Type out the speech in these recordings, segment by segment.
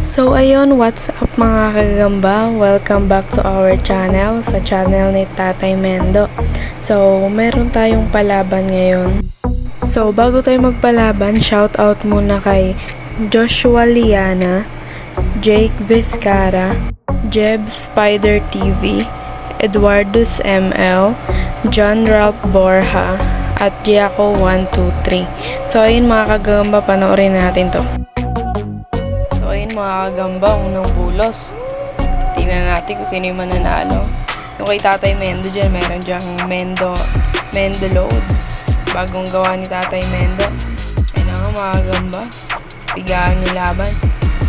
So ayun, what's up mga kagamba? Welcome back to our channel, sa channel ni Tatay Mendo. So meron tayong palaban ngayon. So bago tayo magpalaban, shout out muna kay Joshua Liana, Jake Vizcara, Jeb Spider TV, Eduardus ML, John Ralph Borja, at Giaco123. So ayun mga kagamba, panoorin natin to. So ayun mga kagamba, unang bulos. Tingnan natin kung sino yung mananalo. Yung kay Tatay Mendo dyan, meron dyang Mendo Load. Bagong gawa ni Tatay Mendo. Ayun na nga mga kagamba, pigaan yung laban.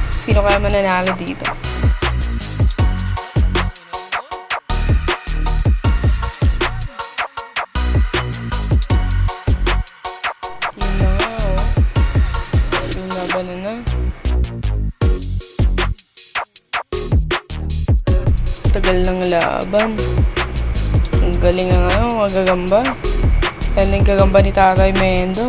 Sino kaya mananalo dito? Yun na nga oh. Yung laban na. Tagal ng laban. Ang galing nga nga mga gagamba. Yan yung gagamba ni Tatay Mendo.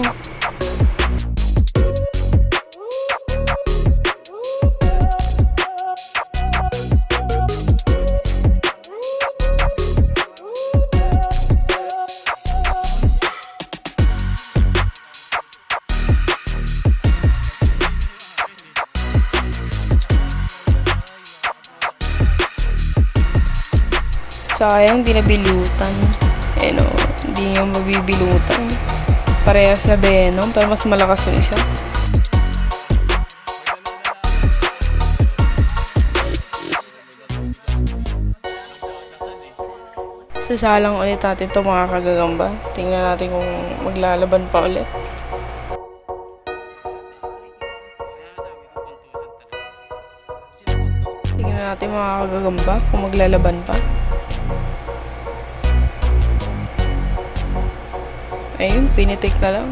Sayang, di nabilutan. Eh no, hindi niya mabibilutan. Parehas na Venom, pero mas malakas yung isa. Sasalang ulit natin ito mga kagagamba. Tingnan natin kung maglalaban pa ulit. Tingnan natin mga kagagamba kung maglalaban pa. Ayun, pinitik na lang.